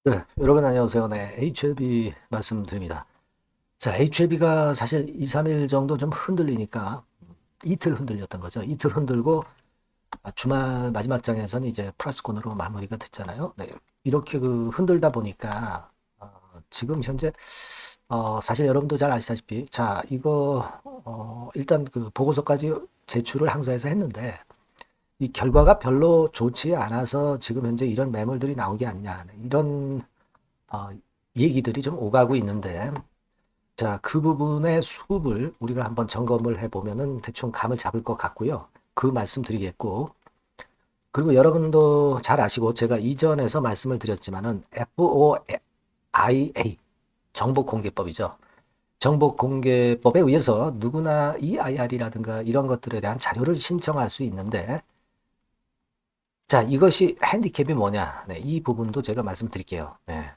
네, 여러분 안녕하세요. 네, HLB 말씀드립니다. 자, HLB가 사실 2, 3일 정도 좀 흔들리니까 이틀 흔들렸던 거죠. 이틀 흔들고 주말 마지막 장에서는 이제 플러스권으로 마무리가 됐잖아요. 네, 이렇게 흔들다 보니까 지금 현재 사실 여러분도 잘 아시다시피 자, 이거 일단 보고서까지 제출을 항소해서 했는데 이 결과가 별로 좋지 않아서 지금 현재 이런 매물들이 나오게 아니냐. 네, 이런 어, 얘기들이 좀 오가고 있는데, 자, 그 부분의 수급을 우리가 한번 점검을 해보면은 대충 감을 잡을 것 같고요. 그 말씀 드리겠고, 그리고 여러분도 잘 아시고 제가 이전에서 말씀을 드렸지만은 FOIA, 정보공개법이죠. 정보공개법에 의해서 누구나 EIR이라든가 이런 것들에 대한 자료를 신청할 수 있는데, 자, 이것이 핸디캡이 뭐냐? 네, 이 부분도 제가 말씀드릴게요. 네.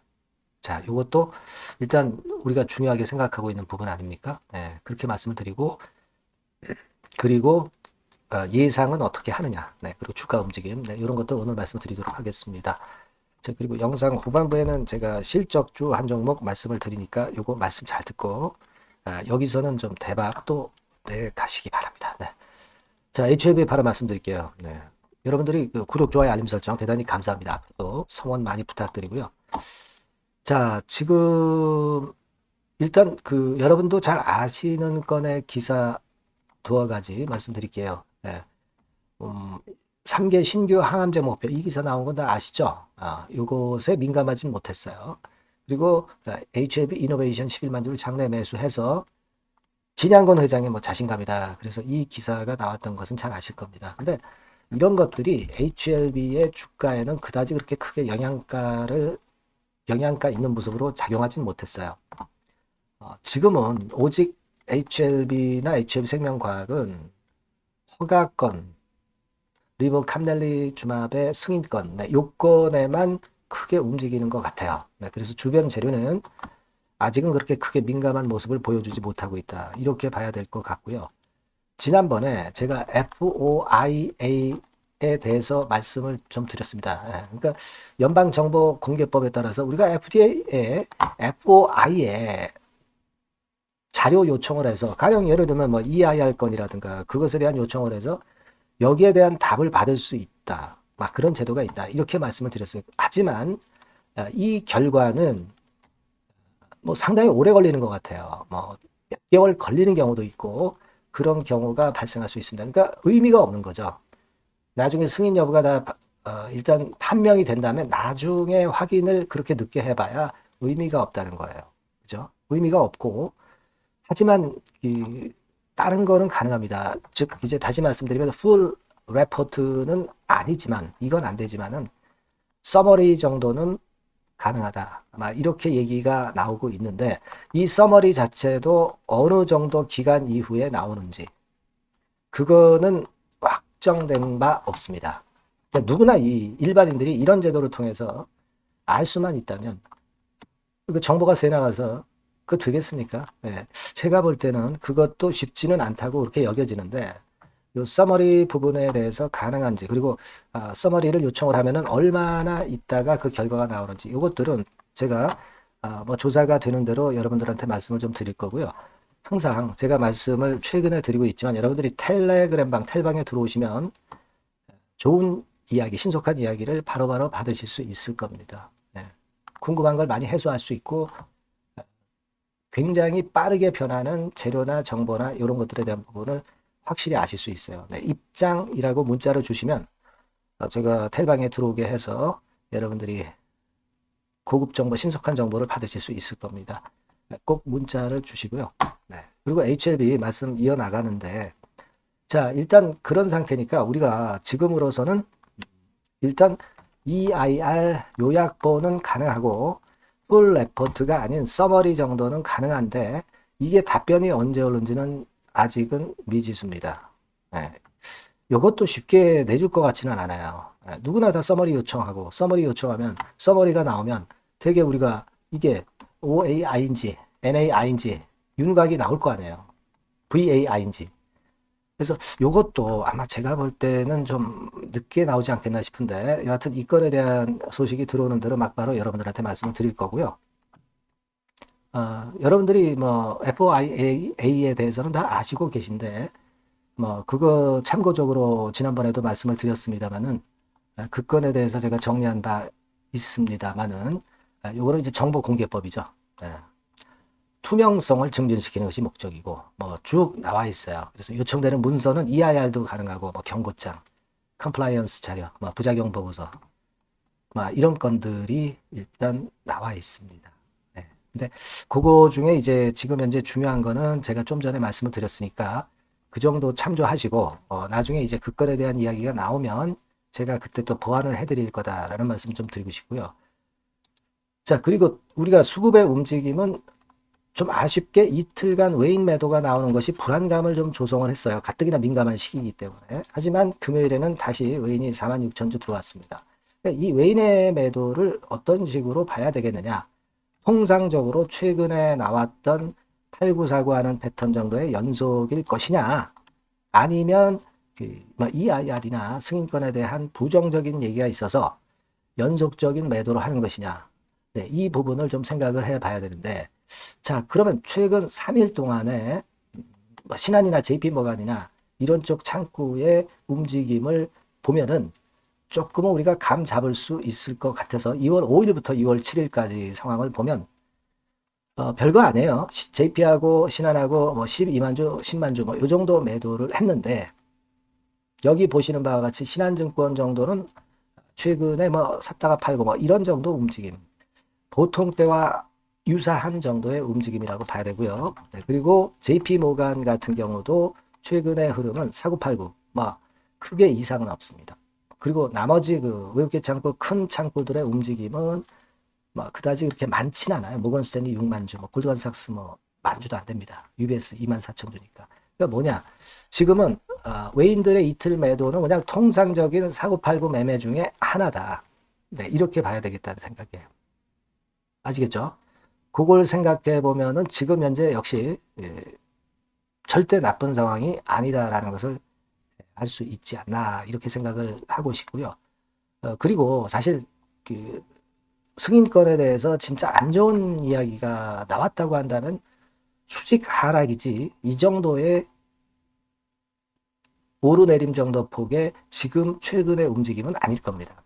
자, 이것도 일단 우리가 중요하게 생각하고 있는 부분 아닙니까? 네, 그렇게 말씀을 드리고, 그리고 예상은 어떻게 하느냐, 네, 그리고 주가 움직임, 네, 이런 것들 오늘 말씀드리도록 하겠습니다. 자, 그리고 영상 후반부에는 제가 실적주 한 종목 말씀을 드리니까 요거 말씀 잘 듣고, 여기서는 좀 대박 또 가시기 바랍니다. 네. 자, HLB 바로 말씀드릴게요. 네. 여러분들이 구독, 좋아요, 알림 설정 대단히 감사합니다. 또 성원 많이 부탁드리고요. 자, 지금 일단 여러분도 잘 아시는 건의 기사 두어 가지 말씀드릴게요. 예. 음, 3개 신규 항암제 목표 이 기사 나온 건 다 아시죠? 요것에 민감하진 못했어요. 그리고 HLB 이노베이션 11만 주를 장내 매수해서 진양건 회장의 뭐 자신감이다. 그래서 이 기사가 나왔던 것은 잘 아실 겁니다. 근데 이런 것들이 HLB의 주가에는 그다지 그렇게 크게 영향가 있는 모습으로 작용하진 못했어요. 지금은 오직 HLB나 HLB 생명과학은 허가권, 리버 캄넬리주맙의 승인권, 네, 요건에만 크게 움직이는 것 같아요. 네, 그래서 주변 재료는 아직은 그렇게 크게 민감한 모습을 보여주지 못하고 있다. 이렇게 봐야 될 것 같고요. 지난번에 제가 FOIA에 대해서 말씀을 좀 드렸습니다. 예, 그러니까 연방정보공개법에 따라서 우리가 FDA에 FOI에 자료 요청을 해서 가령 예를 들면 뭐 EIR 건이라든가 그것에 대한 요청을 해서 여기에 대한 답을 받을 수 있다. 막 그런 제도가 있다. 이렇게 말씀을 드렸어요. 하지만 이 결과는 뭐 상당히 오래 걸리는 것 같아요. 뭐 몇 개월 걸리는 경우도 있고 그런 경우가 발생할 수 있습니다. 그러니까 의미가 없는 거죠. 나중에 승인 여부가 다 일단 판명이 된다면 나중에 확인을 그렇게 늦게 해봐야 의미가 없다는 거예요. 그죠? 의미가 없고 하지만 이 다른 거는 가능합니다. 즉 이제 다시 말씀드리면 풀 레포트는 아니지만 이건 안 되지만은 서머리 정도는 가능하다. 아마 이렇게 얘기가 나오고 있는데 이 서머리 자체도 어느 정도 기간 이후에 나오는지 그거는 확정된 바 없습니다. 그러니까 누구나 이 일반인들이 이런 제도를 통해서 알 수만 있다면 그 정보가 새 나가서 그 되겠습니까? 네. 제가 볼 때는 그것도 쉽지는 않다고 그렇게 여겨지는데 요 서머리 부분에 대해서 가능한지 그리고 서머리를 요청을 하면은 얼마나 있다가 그 결과가 나오는지 이것들은 제가 뭐 조사가 되는 대로 여러분들한테 말씀을 좀 드릴 거고요. 항상 제가 말씀을 최근에 드리고 있지만 여러분들이 텔레그램방 텔방에 들어오시면 좋은 이야기, 신속한 이야기를 바로바로 받으실 수 있을 겁니다. 네. 궁금한 걸 많이 해소할 수 있고 굉장히 빠르게 변하는 재료나 정보나 이런 것들에 대한 부분을 확실히 아실 수 있어요. 네, 입장이라고 문자를 주시면 제가 텔방에 들어오게 해서 여러분들이 고급 정보, 신속한 정보를 받으실 수 있을 겁니다. 네, 꼭 문자를 주시고요. 네, 그리고 HLB 말씀 이어나가는데 자, 일단 그런 상태니까 우리가 지금으로서는 일단 EIR 요약본은 가능하고 풀 레포트가 아닌 서머리 정도는 가능한데 이게 답변이 언제 오는지는 아직은 미지수입니다. 네. 이것도 쉽게 내줄 것 같지는 않아요. 네. 누구나 다 서머리 요청하고 서머리 요청하면 서머리가 나오면 되게 우리가 이게 OAING, NAING 윤곽이 나올 거 아니에요. VAING. 그래서 요것도 아마 제가 볼 때는 좀 늦게 나오지 않겠나 싶은데, 여하튼 이 건에 대한 소식이 들어오는 대로 막바로 여러분들한테 말씀을 드릴 거고요. 여러분들이 뭐 FOIA에 대해서는 다 아시고 계신데, 뭐 그거 참고적으로 지난번에도 말씀을 드렸습니다만은, 그 건에 대해서 제가 정리한 바 있습니다만은, 요거는 이제 정보공개법이죠. 예. 투명성을 증진시키는 것이 목적이고, 뭐 쭉 나와 있어요. 그래서 요청되는 문서는 EIR도 가능하고, 뭐 경고장, 컴플라이언스 자료, 뭐 부작용 보고서, 뭐 이런 건들이 일단 나와 있습니다. 네. 근데 그거 중에 이제 지금 현재 중요한 거는 제가 좀 전에 말씀을 드렸으니까 그 정도 참조하시고, 나중에 이제 그 건에 대한 이야기가 나오면 제가 그때 또 보완을 해드릴 거다라는 말씀 좀 드리고 싶고요. 자, 그리고 우리가 수급의 움직임은 좀 아쉽게 이틀간 외인 매도가 나오는 것이 불안감을 좀 조성을 했어요. 가뜩이나 민감한 시기이기 때문에. 하지만 금요일에는 다시 외인이 46,000주 들어왔습니다. 이 외인의 매도를 어떤 식으로 봐야 되겠느냐. 통상적으로 최근에 나왔던 8949 하는 패턴 정도의 연속일 것이냐. 아니면 뭐 EIR이나 승인권에 대한 부정적인 얘기가 있어서 연속적인 매도를 하는 것이냐. 네, 이 부분을 좀 생각을 해 봐야 되는데, 자, 그러면 최근 3일 동안에 뭐 신한이나 JP모간이나 이런 쪽 창구의 움직임을 보면은 조금은 우리가 감 잡을 수 있을 것 같아서 2월 5일부터 2월 7일까지 상황을 보면 별거 아니에요. JP하고 신한하고 뭐 12만 주, 10만 주 뭐 이 정도 매도를 했는데, 여기 보시는 바와 같이 신한증권 정도는 최근에 뭐 샀다가 팔고 뭐 이런 정도 움직임. 보통 때와 유사한 정도의 움직임이라고 봐야 되고요. 네, 그리고 JP모간 같은 경우도 최근의 흐름은 사고팔고 뭐 크게 이상은 없습니다. 그리고 나머지 그 외국계 창구 큰 창구들의 움직임은 뭐 그다지 그렇게 많진 않아요. 모건스탠리 6만 주, 뭐 골드만삭스 뭐 만 주도 안 됩니다. UBS 24,000주니까. 그러니까 뭐냐? 지금은 외인들의 이틀 매도는 그냥 통상적인 사고팔고 매매 중에 하나다. 네, 이렇게 봐야 되겠다는 생각이에요. 아시겠죠? 그걸 생각해 보면은 지금 현재 역시 절대 나쁜 상황이 아니다라는 것을 알 수 있지 않나 이렇게 생각을 하고 싶고요. 그리고 사실 그 승인권에 대해서 진짜 안 좋은 이야기가 나왔다고 한다면 수직 하락이지 이 정도의 오르내림 정도 폭의 지금 최근의 움직임은 아닐 겁니다.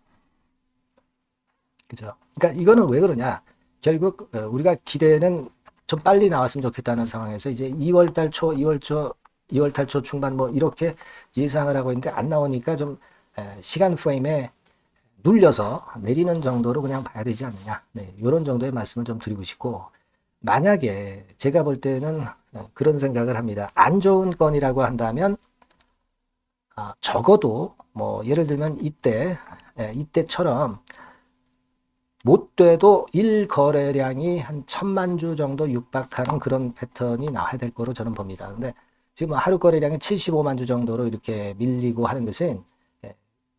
그죠? 그러니까 이거는 왜 그러냐? 결국 우리가 기대는 좀 빨리 나왔으면 좋겠다는 상황에서 이제 2월달 초, 2월달 초 중반 뭐 이렇게 예상을 하고 있는데 안 나오니까 좀 시간 프레임에 눌려서 내리는 정도로 그냥 봐야 되지 않느냐. 네, 이런 정도의 말씀을 좀 드리고 싶고, 만약에 제가 볼 때는 그런 생각을 합니다. 안 좋은 건이라고 한다면 적어도 뭐 예를 들면 이때처럼 못 돼도 1거래량이 한 1000만 주 정도 육박하는 그런 패턴이 나와야 될 거로 저는 봅니다. 근데 지금 하루 거래량이 75만 주 정도로 이렇게 밀리고 하는 것은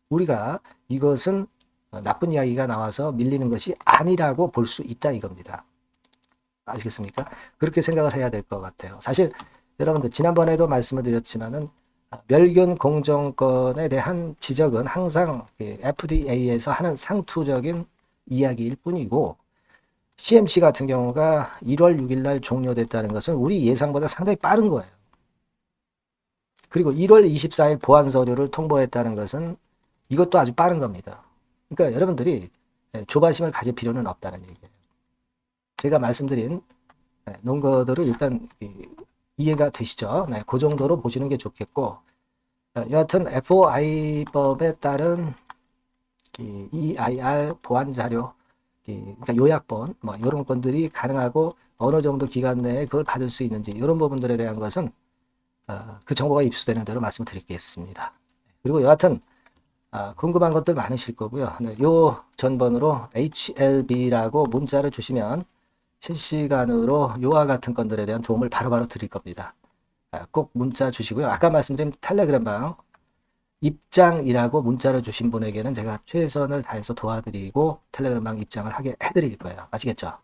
우리가 이것은 나쁜 이야기가 나와서 밀리는 것이 아니라고 볼 수 있다 이겁니다. 아시겠습니까? 그렇게 생각을 해야 될 것 같아요. 사실 여러분들 지난번에도 말씀을 드렸지만은 멸균 공정권에 대한 지적은 항상 FDA에서 하는 상투적인 이야기일 뿐이고, CMC 같은 경우가 1월 6일 날 종료됐다는 것은 우리 예상보다 상당히 빠른 거예요. 그리고 1월 24일 보안 서류를 통보했다는 것은 이것도 아주 빠른 겁니다. 그러니까 여러분들이 조바심을 가질 필요는 없다는 얘기예요. 제가 말씀드린 논거들을 일단 이해가 되시죠? 네, 그 정도로 보시는 게 좋겠고, 여하튼 FOI법에 따른 EIR 보안 자료, 그러니까 요약본, 뭐 이런 건들이 가능하고 어느 정도 기간 내에 그걸 받을 수 있는지 이런 부분들에 대한 것은 그 정보가 입수되는 대로 말씀드리겠습니다. 그리고 여하튼 궁금한 것들 많으실 거고요. 네, 요 전번으로 HLB라고 문자를 주시면 실시간으로 요와 같은 건들에 대한 도움을 바로바로 드릴 겁니다. 꼭 문자 주시고요. 아까 말씀드린 텔레그램방 입장이라고 문자를 주신 분에게는 제가 최선을 다해서 도와드리고 텔레그램방 입장을 하게 해드릴 거예요. 아시겠죠?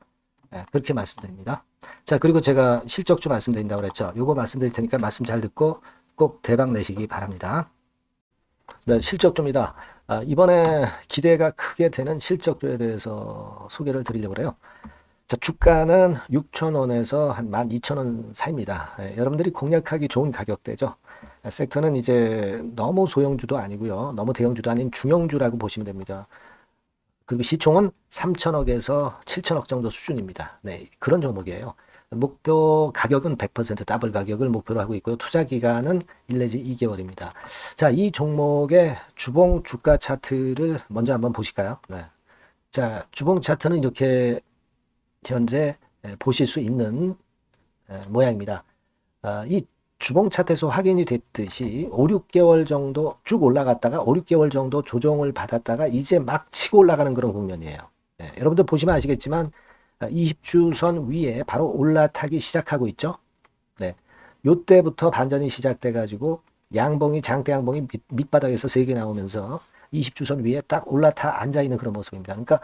네, 그렇게 말씀드립니다. 자, 그리고 제가 실적주 말씀드린다고 그랬죠. 요거 말씀드릴 테니까 말씀 잘 듣고 꼭 대박 내시기 바랍니다. 네, 실적주입니다. 이번에 기대가 크게 되는 실적주에 대해서 소개를 드리려고 해요. 자, 주가는 6,000원에서 한 12,000원 사이입니다. 여러분들이 공략하기 좋은 가격대죠. 섹터는 이제 너무 소형주도 아니고요. 너무 대형주도 아닌 중형주라고 보시면 됩니다. 그리고 시총은 3천억에서 7천억 정도 수준입니다. 네, 그런 종목이에요. 목표 가격은 100% 더블 가격을 목표로 하고 있고요. 투자 기간은 1 내지 2개월입니다. 자, 이 종목의 주봉 주가 차트를 먼저 한번 보실까요? 네. 자, 주봉 차트는 이렇게 현재 보실 수 있는 모양입니다. 이 주봉 차트에서 확인이 됐듯이 5, 6개월 정도 쭉 올라갔다가 5, 6개월 정도 조정을 받았다가 이제 막 치고 올라가는 그런 국면이에요. 네, 여러분들 보시면 아시겠지만 20주선 위에 바로 올라타기 시작하고 있죠. 네, 요때부터 반전이 시작돼 가지고 양봉이 장대 양봉이 밑바닥에서 3개 나오면서 20주선 위에 딱 올라타 앉아 있는 그런 모습입니다. 그러니까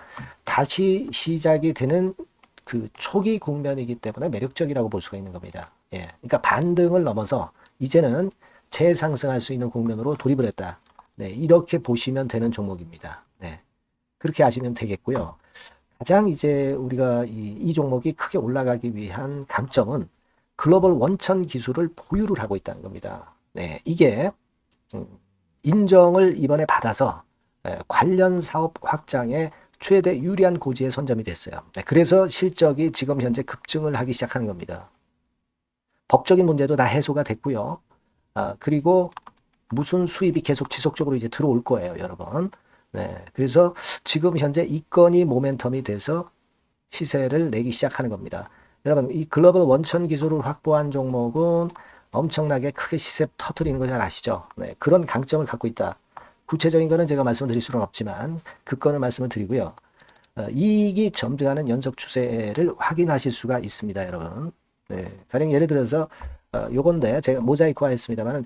다시 시작이 되는 그 초기 국면이기 때문에 매력적이라고 볼 수가 있는 겁니다. 예, 그러니까 반등을 넘어서 이제는 재상승할 수 있는 국면으로 돌입을 했다. 네, 이렇게 보시면 되는 종목입니다. 네, 그렇게 아시면 되겠고요. 가장 이제 우리가 이 종목이 크게 올라가기 위한 강점은 글로벌 원천 기술을 보유를 하고 있다는 겁니다. 네, 이게 인정을 이번에 받아서 관련 사업 확장에 최대 유리한 고지에 선점이 됐어요. 네, 그래서 실적이 지금 현재 급증을 하기 시작하는 겁니다. 법적인 문제도 다 해소가 됐고요. 그리고 무슨 수입이 계속 지속적으로 이제 들어올 거예요, 여러분. 네, 그래서 지금 현재 이 건이 모멘텀이 돼서 시세를 내기 시작하는 겁니다. 여러분, 이 글로벌 원천 기술을 확보한 종목은 엄청나게 크게 시세 터트리는 거 잘 아시죠? 네, 그런 강점을 갖고 있다. 구체적인 거는 제가 말씀을 드릴 수는 없지만 그 건을 말씀을 드리고요. 이익이 점증하는 연속 추세를 확인하실 수가 있습니다, 여러분. 네, 가령 예를 들어서 요건데 제가 모자이크화 했습니다만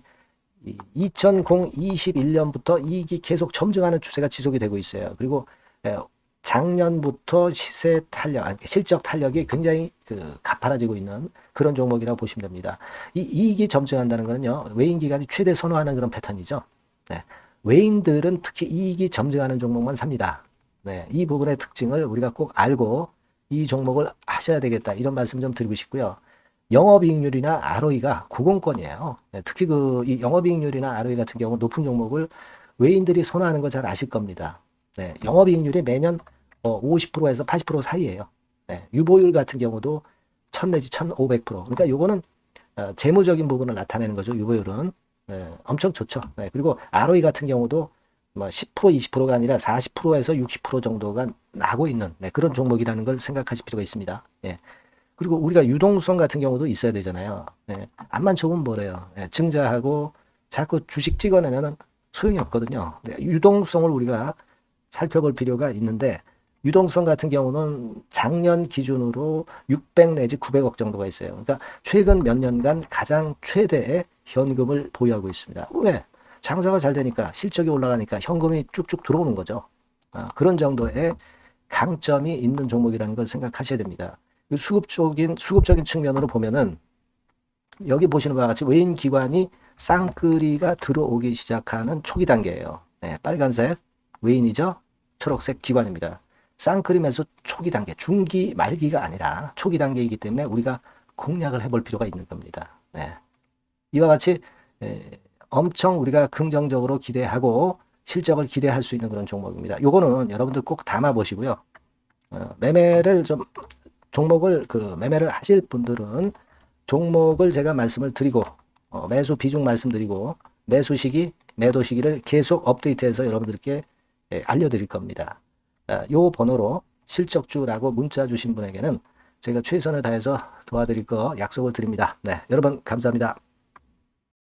2021년부터 이익이 계속 점증하는 추세가 지속이 되고 있어요. 그리고 작년부터 시세 탄력, 실적 탄력이 굉장히 가파라지고 있는 그런 종목이라고 보시면 됩니다. 이 이익이 점증한다는 거는요, 외인 기관이 최대 선호하는 그런 패턴이죠. 네, 외인들은 특히 이익이 점증하는 종목만 삽니다. 네, 이 부분의 특징을 우리가 꼭 알고 이 종목을 하셔야 되겠다, 이런 말씀 좀 드리고 싶고요. 영업이익률이나 ROE가 고공권이에요. 네, 특히 이 영업이익률이나 ROE 같은 경우 높은 종목을 외인들이 선호하는 거 잘 아실 겁니다. 네, 영업이익률이 매년 50%에서 80% 사이예요. 네, 유보율 같은 경우도 1000 내지 1500%. 그러니까 요거는 재무적인 부분을 나타내는 거죠. 유보율은. 네, 엄청 좋죠. 네, 그리고 ROE 같은 경우도 뭐 10%, 20%가 아니라 40%에서 60% 정도가 나고 있는 그런 종목이라는 걸 생각하실 필요가 있습니다. 예. 그리고 우리가 유동성 같은 경우도 있어야 되잖아요. 예. 앞만 좋으면 뭐래요. 예. 증자하고 자꾸 주식 찍어내면 소용이 없거든요. 네. 유동성을 우리가 살펴볼 필요가 있는데 유동성 같은 경우는 작년 기준으로 600 내지 900억 정도가 있어요. 그러니까 최근 몇 년간 가장 최대의 현금을 보유하고 있습니다. 왜? 장사가 잘 되니까, 실적이 올라가니까 현금이 쭉쭉 들어오는 거죠. 그런 정도의 강점이 있는 종목이라는 걸 생각하셔야 됩니다. 수급적인 측면으로 보면은 여기 보시는 바와 같이 외인 기관이 쌍끌이가 들어오기 시작하는 초기 단계예요. 네, 빨간색 외인이죠. 초록색 기관입니다. 쌍끌이 매수 초기 단계, 중기 말기가 아니라 초기 단계이기 때문에 우리가 공략을 해볼 필요가 있는 겁니다. 네. 이와 같이 엄청 우리가 긍정적으로 기대하고 실적을 기대할 수 있는 그런 종목입니다. 요거는 여러분들 꼭 담아 보시고요. 매매를 좀 종목을 매매를 하실 분들은 종목을 제가 말씀을 드리고 매수 비중 말씀드리고 매수 시기, 매도 시기를 계속 업데이트해서 여러분들께 알려드릴 겁니다. 요 번호로 실적주라고 문자 주신 분에게는 제가 최선을 다해서 도와드릴 거 약속을 드립니다. 네, 여러분 감사합니다.